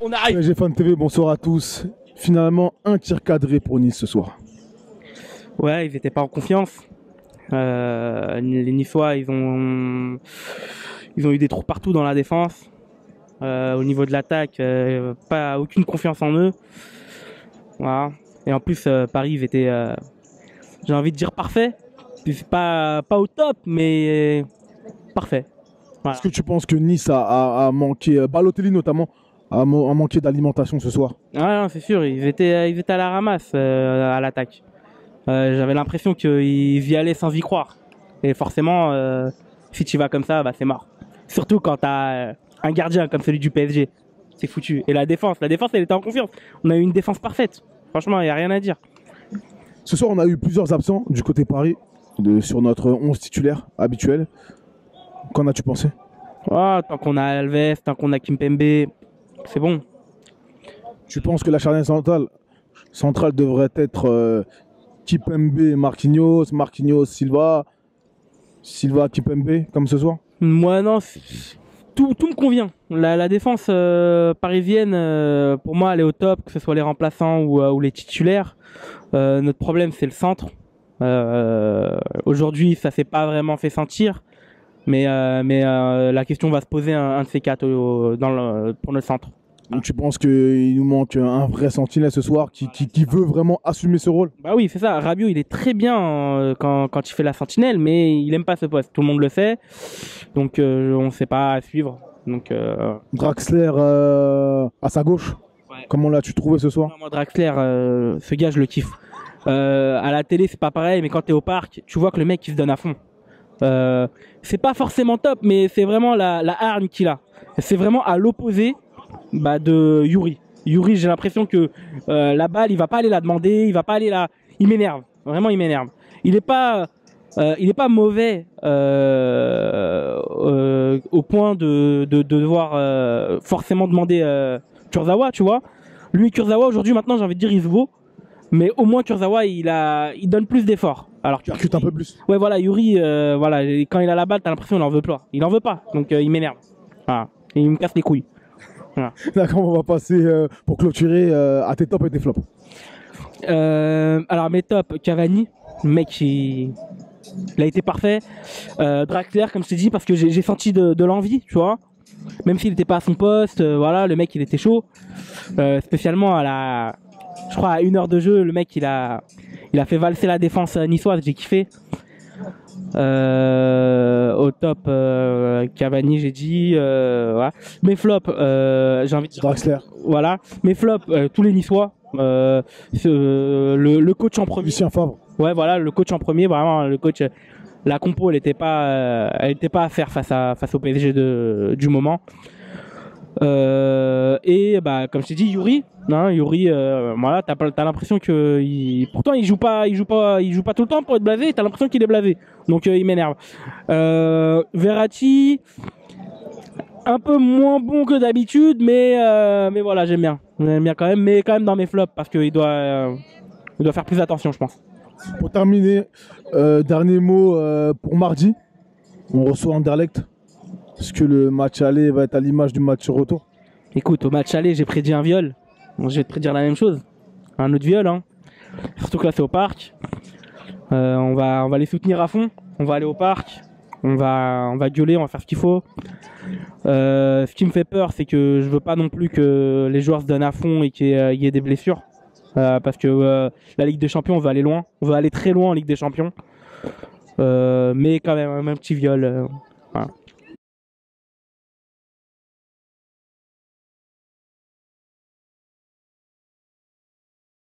On arrive. PSG Fan TV, bonsoir à tous. Finalement, un tir cadré pour Nice ce soir. Ouais, ils n'étaient pas en confiance. Les Niçois, ils ont eu des trous partout dans la défense. Au niveau de l'attaque, aucune confiance en eux. Voilà. Et en plus, Paris, ils étaient, j'ai envie de dire parfait. C'est pas au top, mais parfait. Voilà. Est-ce que tu penses que Nice a manqué, Balotelli notamment, a manqué d'alimentation ce soir? Ah non, c'est sûr, ils étaient à la ramasse à l'attaque. J'avais l'impression qu'ils y allaient sans y croire. Et forcément, si tu vas comme ça, bah, c'est mort. Surtout quand tu as un gardien comme celui du PSG. C'est foutu. Et la défense, elle était en confiance. On a eu une défense parfaite. Franchement, il n'y a rien à dire. Ce soir, on a eu plusieurs absents du côté Paris sur notre 11 titulaire habituel. Qu'en as-tu pensé? Tant qu'on a Alves, tant qu'on a Kimpembe, c'est bon. Tu penses que la charnière centrale devrait être Kimpembe, Marquinhos, Silva, Kimpembe, comme ce soir? Moi, non, tout me convient. La défense parisienne, pour moi, elle est au top, que ce soit les remplaçants ou les titulaires. Notre problème, c'est le centre. Aujourd'hui, ça s'est pas vraiment fait sentir. Mais la question va se poser un de ces quatre pour notre centre. Donc tu penses qu'il nous manque un vrai sentinelle ce soir qui veut vraiment assumer ce rôle? Bah oui, c'est ça. Rabiot, il est très bien quand il fait la sentinelle, mais il aime pas ce poste. Tout le monde le sait. Donc on ne sait pas à suivre. Donc, Draxler à sa gauche. Ouais. Comment l'as-tu trouvé ce soir? Non, moi, Draxler, ce gars, je le kiffe. À la télé, c'est pas pareil, mais quand tu es au parc, tu vois que le mec, il se donne à fond. C'est pas forcément top, mais c'est vraiment la hargne qu'il a. C'est vraiment à l'opposé de Yuri. Yuri, j'ai l'impression que la balle, il va pas aller la demander, il va pas aller la. Il m'énerve. Vraiment, il m'énerve. Il est pas mauvais au point de devoir forcément demander Kurzawa, tu vois. Lui, Kurzawa, aujourd'hui, maintenant, j'ai envie de dire, il se vaut. Mais au moins, Kurzawa, il donne plus d'efforts. Alors, tu recutes un peu plus. Ouais, voilà, Yuri, voilà, quand il a la balle, t'as l'impression qu'il en veut pas. Il en veut pas, donc il m'énerve. Voilà. Et il me casse les couilles. Voilà. D'accord, on va passer pour clôturer à tes tops et tes flops. Alors, mes tops, Cavani, le mec, il a été parfait. Draxler, comme je t'ai dit, parce que j'ai senti de l'envie, tu vois. Même s'il n'était pas à son poste, voilà, le mec, il était chaud. Spécialement je crois à 1 heure de jeu, le mec, il a fait valser la défense niçoise, j'ai kiffé. Au top, Cavani, j'ai dit. Voilà. Mes flops, j'ai envie de dire. Draxler. Voilà. Mes flops, tous les Niçois. Le coach en premier. Lucien Favre. Ouais, voilà, le coach en premier, vraiment, le coach. La compo, elle n'était pas à faire face au PSG du moment. Et bah, comme je t'ai dit, Yuri, voilà, t'as l'impression que pourtant il joue pas tout le temps pour être blasé. T'as l'impression qu'il est blasé, donc il m'énerve. Verratti, un peu moins bon que d'habitude, mais voilà, j'aime bien quand même, mais quand même dans mes flops parce qu'il doit faire plus attention, je pense. Pour terminer, dernier mot pour mardi. On reçoit Anderlecht. Est-ce que le match aller va être à l'image du match retour? Écoute, au match aller, j'ai prédit un viol. Je vais te prédire la même chose. Un autre viol, hein. Surtout que là, c'est au parc. On va les soutenir à fond. On va aller au parc. On va gueuler, on va faire ce qu'il faut. Ce qui me fait peur, c'est que je veux pas non plus que les joueurs se donnent à fond et qu'il y ait des blessures. Parce que la Ligue des Champions, on veut aller loin. On veut aller très loin en Ligue des Champions. Mais quand même, un petit viol. Voilà.